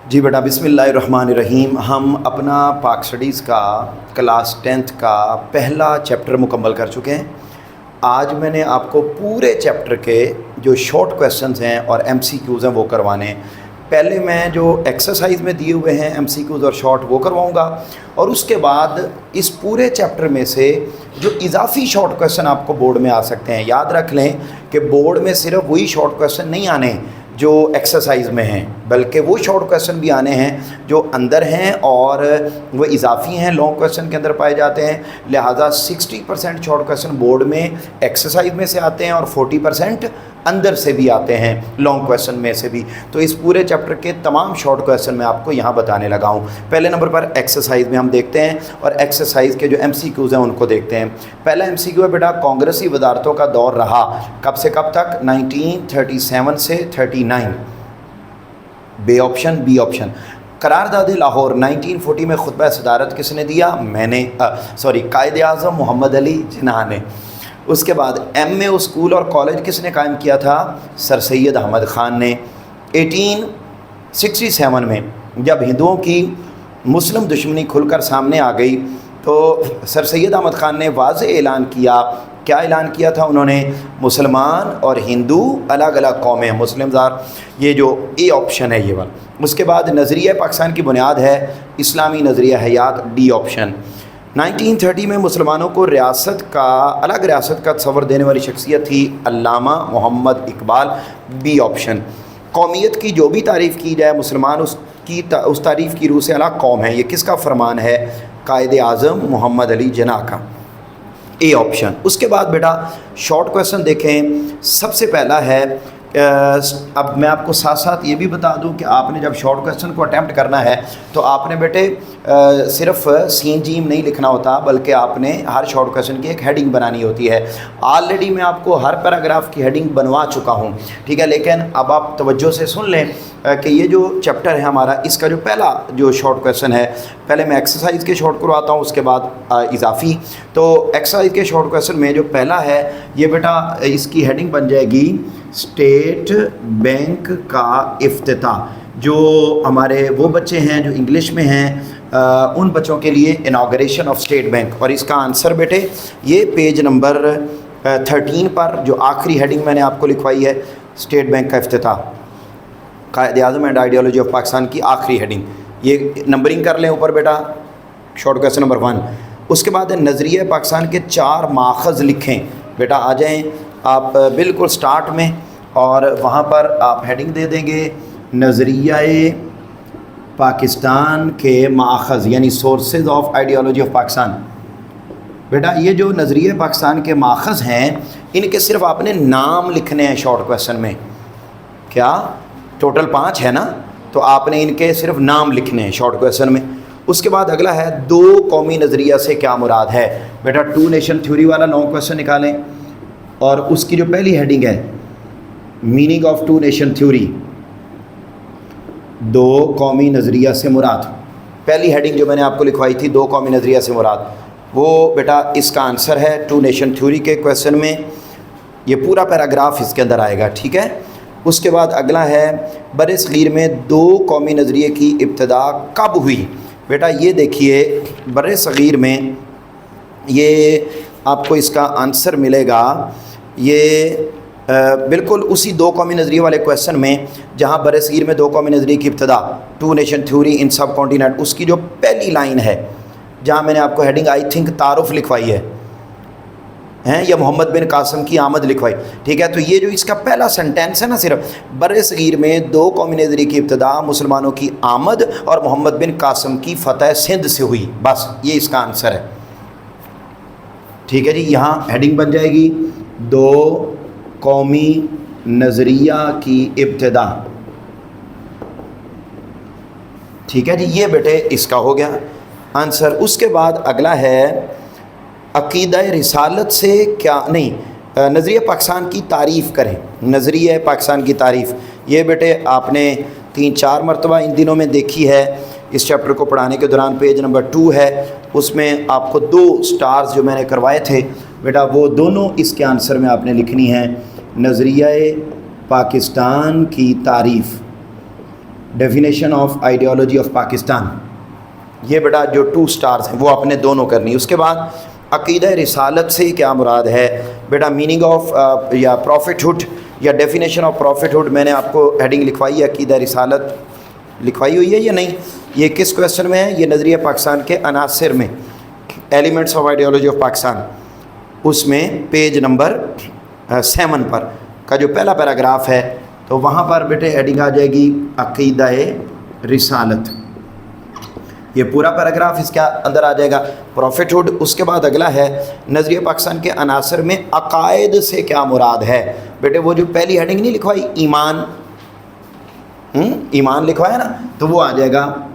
جی بیٹا बिस्मिल्लाहिर्रहमानिर्रहीम। हम अपना पाक स्टडीज़ का क्लास 10th का पहला चैप्टर मुकम्मल कर चुके हैं। आज मैंने आपको पूरे चैप्टर के जो शॉर्ट क्वेश्चंस हैं और MCQs हैं वो करवाने हैं। पहले मैं जो एक्सरसाइज में दिए हुए हैं MCQs और शॉर्ट वो करवाऊंगा, और उसके बाद इस पूरे चैप्टर में से जो इजाफी शॉर्ट क्वेश्चन आपको बोर्ड में आ सकते हैं, याद रख लें कि बोर्ड में सिर्फ वही शॉर्ट क्वेश्चन नहीं आने जो एक्सरसाइज में हैं, बल्कि वो शॉर्ट क्वेश्चन भी आने हैं जो अंदर हैं और वो इजाफी हैं, लॉन्ग क्वेश्चन के अंदर पाए जाते हैं। लिहाजा 60% शॉर्ट क्वेश्चन बोर्ड में एक्सरसाइज में से आते हैं और 40% अंदर से भी आते हैं, लॉन्ग क्वेश्चन में से भी। तो इस पूरे चैप्टर के तमाम शॉर्ट क्वेश्चन मैं आपको यहाँ बताने लगा हूँ। पहले नंबर पर एक्सरसाइज में हम देखते हैं और एक्सरसाइज के जो MCQs हैं उनको देखते हैं। पहला MCQ है बेटा, कांग्रेसी वजारतों का दौर रहा कब से कब तक? 1937 से 39। B option, B option. करारदाद Lahore 1940 में खुतबा सदारत किसने दिया? मैंने कायद आज़म मोहम्मद अली जिन्ना ने। उसके बाद MA स्कूल और कॉलेज किसने कायम किया था? सर सैयद अहमद ख़ान ने। 1867 में जब हिंदुओं की मुस्लिम दुश्मनी खुलकर सामने आ गई तो सर सैयद अहमद ख़ान ने वाज़ेह ऐलान किया। क्या ऐलान किया था उन्होंने? मुसलमान और हिंदू अलग अलग कौमें हैं, मुस्लिम ज़ार। ये जो ए ऑप्शन है ये वाला। उसके बाद नज़रिया पाकिस्तान की बुनियाद है इस्लामी नज़रिया हयात, डी ऑप्शन। 1930 में मुसलमानों को अलग रियासत का तस्वर देने वाली शख्सियत थी अल्लामा मोहम्मद इकबाल, बी ऑप्शन। कौमियत की जो भी तारीफ़ की जाए, मुसलमान उस तारीफ़ की रूह से अलग कौम है, ये किसका फरमान है? कायद आज़म मोहम्मद अली जिन्ना का, ए ऑप्शन। उसके बाद बेटा शॉर्ट क्वेश्चन देखें। सबसे पहला है, अब मैं आपको साथ साथ ये भी बता दूं कि आपने जब शॉर्ट क्वेश्चन को अटैम्प्ट करना है तो आपने बेटे सिर्फ सीन जीम नहीं लिखना होता, बल्कि आपने हर शॉर्ट क्वेश्चन की एक हेडिंग बनानी होती है। ऑलरेडी मैं आपको हर पैराग्राफ की हेडिंग बनवा चुका हूँ, ठीक है। लेकिन अब आप तवज्जो से सुन लें कि ये जो चैप्टर है हमारा, इसका जो पहला जो शॉर्ट क्वेश्चन है, पहले मैं एक्सरसाइज के शॉर्ट करवाता हूँ, उसके बाद इजाफी। तो एक्सरसाइज के शॉर्ट क्वेश्चन में जो पहला है ये बेटा, इसकी हेडिंग बन जाएगी स्टेट बैंक का इफ्तिताह। जो हमारे वो बच्चे हैं जो इंग्लिश में हैं, उन बच्चों के लिए इनाग्रेशन ऑफ स्टेट बैंक। और इसका आंसर बेटे ये पेज नंबर 13 पर जो आखिरी हेडिंग मैंने आपको लिखवाई है, स्टेट बैंक का इफ्तिताह, कायद आज़म एंड आइडियोलॉजी ऑफ पाकिस्तान की आखिरी हेडिंग, ये नंबरिंग कर लें ऊपर बेटा, शॉर्ट क्वेश्चन नंबर 1। उसके बाद नज़रिया पाकिस्तान के 4 माखज़ लिखें। बेटा आ जाएँ आप बिल्कुल स्टार्ट में, और वहाँ पर आप हेडिंग दे देंगे नज़रिया पाकिस्तान के माखज़, यानी sources of ideology of Pakistan. बेटा ये जो नज़रिया पाकिस्तान के माखज़ हैं, इनके सिर्फ आपने नाम लिखने हैं शॉर्ट क्वेश्चन में। क्या टोटल 5 है ना? तो आपने इनके सिर्फ नाम लिखने हैं शॉर्ट क्वेश्चन में। उसके बाद अगला है, 2 कौमी नज़रिया से क्या मुराद है? बेटा 2 नेशन थ्योरी वाला लॉन्ग क्वेश्चन निकालें, और उसकी जो पहली हेडिंग है मीनिंग ऑफ 2 नेशन थ्योरी, 2 कौमी नज़रिया से मुराद। पहली हेडिंग जो मैंने आपको लिखवाई थी 2 कौमी नज़रिया से मुराद, वो बेटा इसका आंसर है 2 नेशन थ्योरी के क्वेश्चन में। ये पूरा पैराग्राफ इसके अंदर आएगा, ठीक है। उसके बाद अगला है, बरे सगीर में 2 कौमी नज़रिए की इब्तिदा कब हुई? बेटा ये देखिए, बरे सगीर में ये आपको इसका आंसर मिलेगा, ये बिल्कुल उसी 2 कौमी नज़रिए वाले क्वेश्चन में जहाँ बरे सगीर में 2 कौमी नज़रिए की इब्तिदा, 2 नेशन थ्योरी इन सब कॉन्टिनेंट, उसकी जो पहली लाइन है जहाँ मैंने आपको हेडिंग आई थिंक तारुफ लिखवाई है या मोहम्मद बिन कासिम की आमद लिखवाई, ठीक है। तो ये जो इसका पहला सेंटेंस है ना, सिर्फ बरे सगीर में 2 कौमी नज़रिए की इब्तिदा, मुसलमानों की आमद और मोहम्मद बिन कासिम की फ़तह सिंध से हुई, बस ये इसका आंसर है, ठीक है जी। यहाँ हेडिंग बन जाएगी 2 कौमी नज़रिया की इब्तिदा, ठीक है जी। ये बेटे इसका हो गया आंसर। उसके बाद अगला है, अक़ीदा रिसालत से क्या नहीं, नज़रिया पाकिस्तान की तारीफ़ करें। नज़रिया पाकिस्तान की तारीफ़, ये बेटे आपने 3-4 मरतबा इन दिनों में देखी है, इस चैप्टर को पढ़ाने के दौरान। पेज नंबर 2 है, उसमें आपको 2 स्टार्स जो मैंने करवाए थे बेटा, वो दोनों इसके आंसर में आपने लिखनी है। नज़रिया पाकिस्तान की तारीफ़, definition of ideology of Pakistan, ये बेटा जो 2 स्टार्स हैं वो आपने दोनों करनी। उसके बाद अक़ीदा रिसालत से क्या मुराद है बेटा, मीनिंग ऑफ या प्रॉफिटहुड या डेफिनेशन ऑफ प्रॉफिटहुड मैंने आपको हेडिंग लिखवाई है, अक़ीदा रिसालत लिखवाई हुई है या नहीं, ये किस क्वेश्चन में है, ये नज़रिया पाकिस्तान के अनासर में, elements of ideology of Pakistan, उसमें पेज नंबर 7 पर का जो पहला पैराग्राफ है, तो वहाँ पर बेटे हेडिंग आ जाएगी अक़ीदा रिसालत, ये पूरा पैराग्राफ इसके अंदर आ जाएगा, प्रॉफिटहुड। उसके बाद अगला है नज़रिया पाकिस्तान के अनासर में अकायद से क्या मुराद है बेटे, वो जो पहली हेडिंग नहीं लिखवाई ईमान, ईमान लिखवाया ना, तो वो आ जाएगा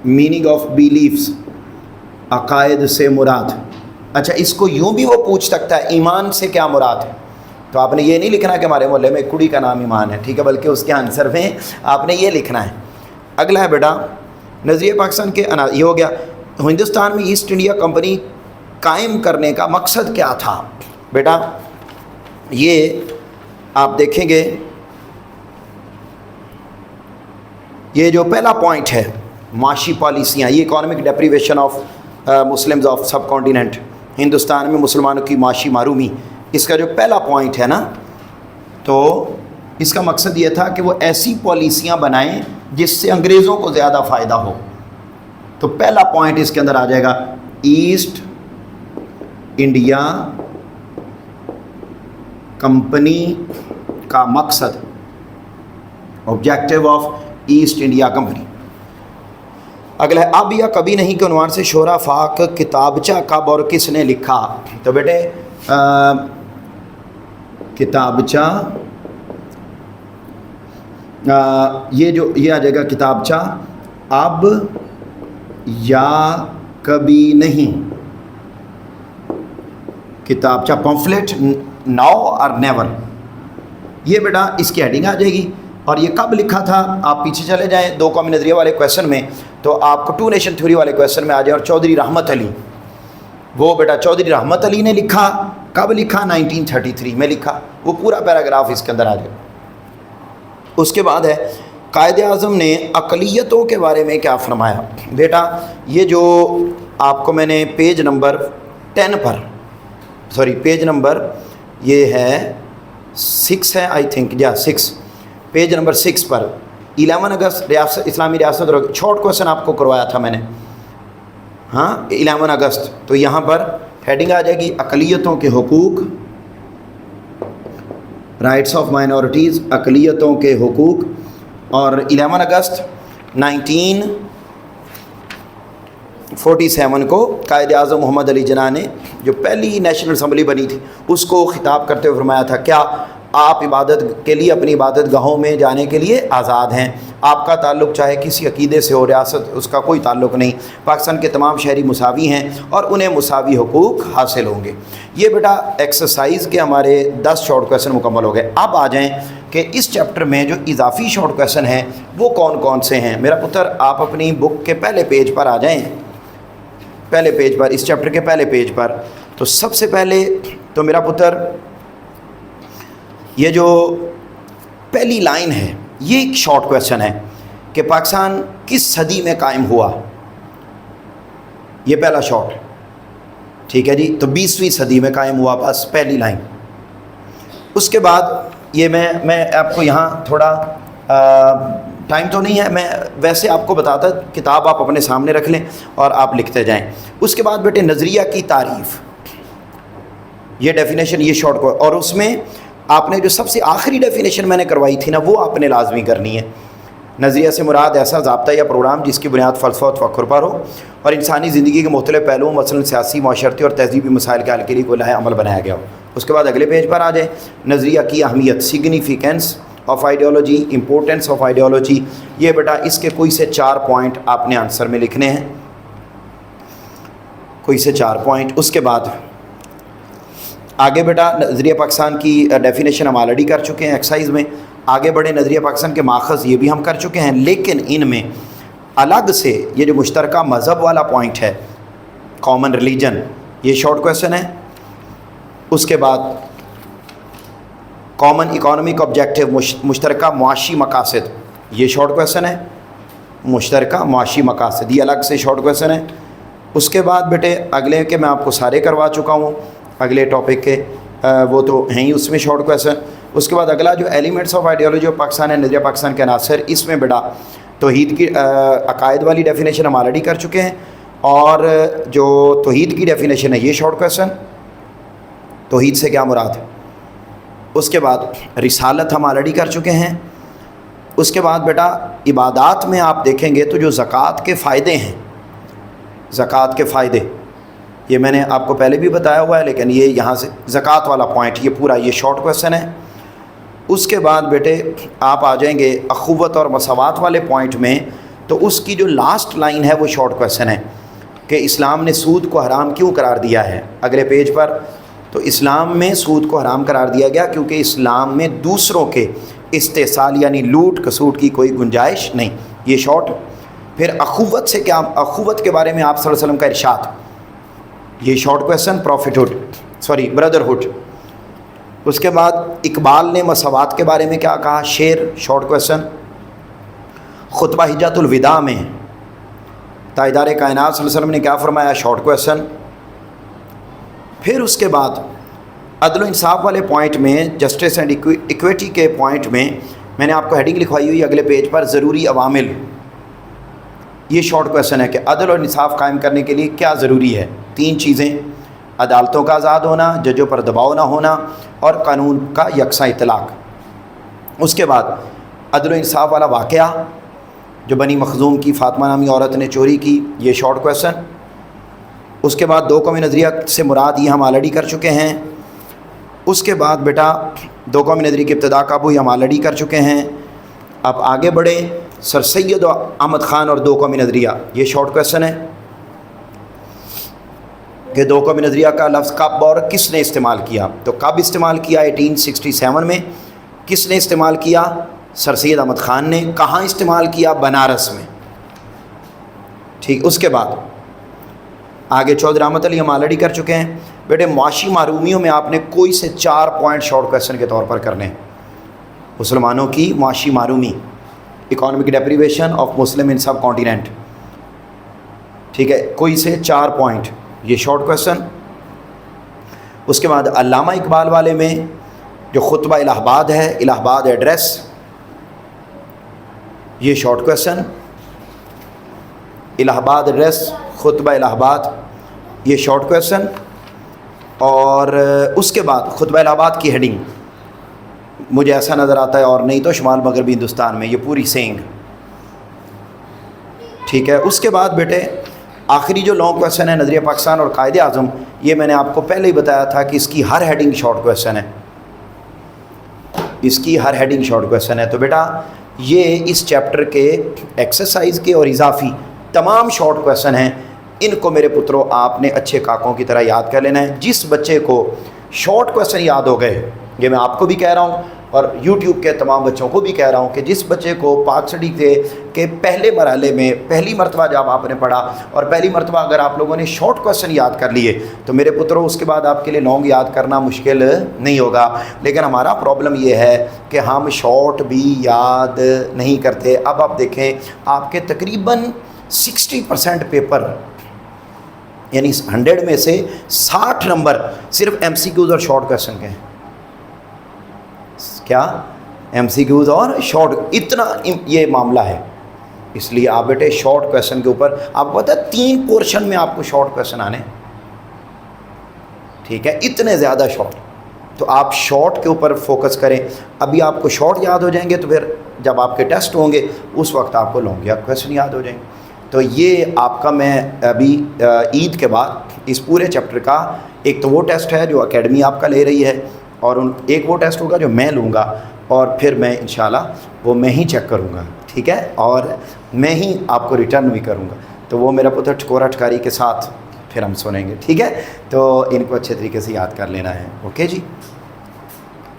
मीनिंग ऑफ बिलीफ्स, अकायद से मुराद। अच्छा, इसको यूँ भी वो पूछ सकता है ईमान से क्या मुराद है, तो आपने ये नहीं लिखना कि हमारे मोहल्ले में एक कुड़ी का नाम ईमान है, ठीक है, बल्कि उसके आंसर में आपने ये लिखना है। अगला है बेटा नज़रिया पाकिस्तान के ये हो गया, हिंदुस्तान में ईस्ट इंडिया कंपनी कायम करने का मकसद क्या था बेटा, ये आप देखेंगे, ये जो पहला पॉइंट है माशी पॉलिसियाँ, ये economic deprivation of Muslims of सब कॉन्टिनेंट, हिंदुस्तान में मुसलमानों की माशी मारूमी, इसका जो पहला पॉइंट है ना, तो इसका मकसद ये था कि वो ऐसी पॉलिसियाँ बनाएं जिससे अंग्रेज़ों को ज़्यादा फ़ायदा हो। तो पहला पॉइंट इसके अंदर आ जाएगा ईस्ट इंडिया कंपनी का मकसद, objective of east India company. अगला है अब या कभी नहीं के उन्वान से शोरा फाक किताबचा कब और किसने लिखा, तो बेटे किताबचा ये जो ये आ जाएगा किताबचा अब या कभी नहीं, किताबचा पम्फलेट नाउ और नेवर, ये बेटा इसकी हेडिंग आ जाएगी। और ये कब लिखा था, आप पीछे चले जाएं 2 कौमी नज़रिया वाले क्वेश्चन में, तो आपको 2 नेशन थ्योरी वाले क्वेश्चन में आ जाए, और चौधरी रहमत अली, वो बेटा चौधरी रहमत अली ने लिखा, कब लिखा 1933 में लिखा, वो पूरा पैराग्राफ इसके अंदर आ जाए। उसके बाद है कायद-ए-आज़म ने अक़लियतों के बारे में क्या फरमाया बेटा, ये जो आपको मैंने पेज नंबर 10 पर, सॉरी पेज नंबर ये है 6 है आई थिंक, या 6, पेज नंबर 6 पर 11 अगस्त रियासत इस्लामी रियासत और शॉर्ट क्वेश्चन आपको करवाया था मैंने, हाँ 11 अगस्त, तो यहाँ पर हेडिंग आ जाएगी अक़लियतों के हुकूक, राइट्स ऑफ माइनॉरिटीज़, अक़लियतों के हुकूक। और 11 अगस्त 1947 को कायद-ए-आज़म मोहम्मद अली जिन्ना ने जो पहली नेशनल असम्बली बनी थी उसको ख़िताब करते हुए फरमाया था, क्या आप इबादत के लिए अपनी इबादत गाहों में जाने के लिए आज़ाद हैं, आपका ताल्लुक़ चाहे किसी अक़ीदे से हो, रियासत उसका कोई ताल्लुक़ नहीं, पाकिस्तान के तमाम शहरी मुसावी हैं और उन्हें मुसावी हुकूक हासिल होंगे। ये बेटा एक्सरसाइज के हमारे 10 शॉर्ट क्वेश्चन मुकम्मल हो गए। अब आ जाएं कि इस चैप्टर में जो इजाफी शॉर्ट क्वेश्चन हैं वो कौन कौन से हैं। मेरा पुत्र आप अपनी बुक के पहले पेज पर आ जाएँ, पहले पेज पर, इस चैप्टर के पहले पेज पर। तो सबसे पहले तो मेरा पुत्र ये जो पहली लाइन है ये एक शॉर्ट क्वेश्चन है कि पाकिस्तान किस सदी में कायम हुआ, ये पहला शॉर्ट, ठीक है जी। तो 20वीं सदी में कायम हुआ, बस पहली लाइन। उसके बाद ये मैं आपको यहाँ थोड़ा टाइम तो नहीं है, मैं वैसे आपको बताता, किताब आप अपने सामने रख लें और आप लिखते जाएं। उसके बाद बेटे नज़रिया की तारीफ़, ये डेफिनेशन, ये शॉर्ट, और उसमें आपने जो सबसे आखिरी डेफिनेशन मैंने करवाई थी ना वो आपने लाजमी करनी है। नज़रिया से मुराद ऐसा ज़ाब्ता या प्रोग्राम जिसकी बुनियाद फ़लसफ़ा और तफ़क्कुर पर हो और इंसानी ज़िंदगी के मुख्तलिफ़ पहलुओं मसलन सियासी, माशरती और तहज़ीबी मसाइल के हल के लिए कोई लाहे अमल बनाया गया हो। उसके बाद अगले पेज पर आ जाए, नज़रिया की अहमियत, significance of ideology, importance of ideology. ये बेटा इसके कोई से 4 पॉइंट आपने आंसर में लिखने हैं, कोई से 4 पॉइंट। उसके बाद आगे बेटा नज़रिया पाकिस्तान की डेफिनेशन हम ऑलरेडी कर चुके हैं एक्सरसाइज में। आगे बढ़े, नज़रिया पाकिस्तान के माखज़ ये भी हम कर चुके हैं, लेकिन इनमें अलग से ये जो मुश्तरका मज़हब वाला पॉइंट है, कॉमन रिलीजन, ये शॉर्ट क्वेश्चन है। उसके बाद कॉमन इकोनॉमिक ऑब्जेक्टिव, मुश्तरका मुआशी मकासद, ये शॉर्ट क्वेश्चन है। مشترکہ معاشی مقاصد، یہ الگ سے شارٹ کویسچن ہے۔ اس کے بعد بیٹے اگلے کے میں آپ کو سارے کروا چکا ہوں، اگلے ٹاپک کے وہ تو ہیں ہی اس میں شارٹ کویسچن۔ اس کے بعد اگلا جو elements of ideology of Pakistan ہے، نظریہ پاکستان کے عناصر، اس میں بیٹا توحید کی عقائد والی ڈیفینیشن ہم آلریڈی کر چکے ہیں، اور جو توحید کی ڈیفینیشن ہے یہ شارٹ کویسچن، توحید سے کیا مراد ہے۔ اس کے بعد رسالت ہم آلریڈی کر چکے ہیں۔ اس کے بعد بیٹا عبادات میں آپ دیکھیں گے تو جو زکوٰۃ کے فائدے ہیں، زکوٰۃ کے فائدے یہ میں نے آپ کو پہلے بھی بتایا ہوا ہے، لیکن یہ یہاں سے زکوٰۃ والا پوائنٹ یہ پورا یہ شارٹ کویسچن ہے۔ اس کے بعد بیٹے آپ آ جائیں گے اخوت اور مساوات والے پوائنٹ میں، تو اس کی جو لاسٹ لائن ہے وہ شارٹ کویسچن ہے کہ اسلام نے سود کو حرام کیوں قرار دیا ہے۔ اگلے پیج پر تو اسلام میں سود کو حرام قرار دیا گیا کیونکہ اسلام میں دوسروں کے استحصال یعنی لوٹ کسوٹ کی کوئی گنجائش نہیں، یہ شارٹ۔ پھر اخوت سے کیا، اخوت کے بارے میں آپ صلی اللہ علیہ وسلم کا ارشاد، یہ شارٹ کویسچن، بردرہڈ۔ اس کے بعد اقبال نے مساوات کے بارے میں کیا کہا، شعر، شارٹ کویسچن۔ خطبہ حجۃ الوداع میں تاجدار کائنات صلی اللہ علیہ وسلم نے کیا فرمایا، شارٹ کویسچن۔ پھر اس کے بعد عدل و انصاف والے پوائنٹ میں، جسٹس اینڈ ایکویٹی کے پوائنٹ میں نے آپ کو ہیڈنگ لکھوائی ہوئی اگلے پیج پر، ضروری عوامل، یہ شارٹ کویسچن ہے کہ عدل اور انصاف قائم کرنے کے لیے کیا ضروری ہے۔ 3 چیزیں، عدالتوں کا آزاد ہونا، ججوں پر دباؤ نہ ہونا، اور قانون کا یکساں اطلاق۔ اس کے بعد عدل و انصاف والا واقعہ جو بنی مخزوم کی فاطمہ نامی عورت نے چوری کی، یہ شارٹ کویسچن۔ اس کے بعد 2 قومی نظریہ سے مراد یہ ہم آلریڈی کر چکے ہیں۔ اس کے بعد بیٹا 2 قومی نظریے کی ابتدا کب ہوئی ہم آلریڈی کر چکے ہیں۔ اب آگے بڑھیں، سر سید احمد خان اور 2 قومی نظریہ، یہ شارٹ کویسچن ہے کہ 2 قومی نظریہ کا لفظ کب اور کس نے استعمال کیا۔ تو کب استعمال کیا، 1867 میں۔ کس نے استعمال کیا، سر سید احمد خان نے۔ کہاں استعمال کیا، بنارس میں، ٹھیک۔ اس کے بعد آگے چودھری رحمت علی ہم آلریڈی کر چکے ہیں۔ بیٹے معاشی محرومیوں میں آپ نے کوئی سے 4 پوائنٹ شارٹ کویسچن کے طور پر کرنے ہیں۔ مسلمانوں کی معاشی محرومی، economic deprivation of Muslim in sub continent, ٹھیک ہے، کوئی سے 4 پوائنٹ، یہ شارٹ کویسچن۔ اس کے بعد علامہ اقبال والے میں جو خطبہ الہ آباد ہے، الہ آباد ایڈریس، یہ شارٹ کویسچن۔ الہ آباد ایڈریس، خطبہ الہ آباد، یہ شارٹ کویسچن۔ اور اس کے بعد خطبہ الہ آباد کی ہیڈنگ مجھے ایسا نظر آتا ہے، اور نہیں تو شمال مغربی ہندوستان میں، یہ پوری سینگ، ٹھیک ہے۔ اس کے بعد بیٹے آخری جو لانگ کویسچن ہے، نظریہ پاکستان اور قائد اعظم، یہ میں نے آپ کو پہلے ہی بتایا تھا کہ اس کی ہر ہیڈنگ شارٹ کویسچن ہے، اس کی ہر ہیڈنگ شارٹ کویسچن ہے۔ تو بیٹا یہ اس چیپٹر کے ایکسرسائز کے اور اضافی تمام شارٹ کویسچن ہیں، ان کو میرے پتروں آپ نے اچھے کاکوں کی طرح یاد کر لینا ہے۔ جس بچے کو شارٹ کویسچن یاد ہو گئے، یہ میں آپ کو بھی کہہ رہا ہوں اور یوٹیوب کے تمام بچوں کو بھی کہہ رہا ہوں کہ جس بچے کو پاک اسٹڈی کے پہلے مرحلے میں پہلی مرتبہ جب آپ نے پڑھا، اور پہلی مرتبہ اگر آپ لوگوں نے شارٹ کویسچن یاد کر لیے تو میرے پتروں اس کے بعد آپ کے لیے لانگ یاد کرنا مشکل نہیں ہوگا۔ لیکن ہمارا پرابلم یہ ہے کہ ہم شارٹ بھی یاد نہیں کرتے۔ اب آپ دیکھیں، آپ کے تقریباً 60% پیپر، یعنی 100 میں سے 60 نمبر صرف ایم سی کیوز اور شارٹ کویسچن کے ہیں۔ کیا، ایم سی کیوز اور شارٹ، اتنا یہ معاملہ ہے۔ اس لیے آپ بیٹے شارٹ کویسچن کے اوپر، آپ کو پتہ ہے 3 پورشن میں آپ کو شارٹ کویسچن آنے، ٹھیک ہے، اتنے زیادہ شارٹ۔ تو آپ شارٹ کے اوپر فوکس کریں۔ ابھی آپ کو شارٹ یاد ہو جائیں گے تو پھر جب آپ کے ٹیسٹ ہوں گے اس وقت آپ کو لانگ یا کویسچن یاد ہو جائیں گے۔ تو یہ آپ کا میں ابھی عید کے بعد اس پورے چیپٹر کا ایک تو وہ ٹیسٹ ہے جو اکیڈمی آپ کا لے رہی ہے، اور ایک وہ ٹیسٹ ہوگا جو میں لوں گا، اور پھر میں انشاءاللہ وہ میں ہی چیک کروں گا، ٹھیک ہے، اور میں ہی آپ کو ریٹرن بھی کروں گا۔ تو وہ میرا پتر ٹھکورا ٹھکاری کے ساتھ پھر ہم سنیں گے، ٹھیک ہے۔ تو ان کو اچھے طریقے سے یاد کر لینا ہے، اوکے جی۔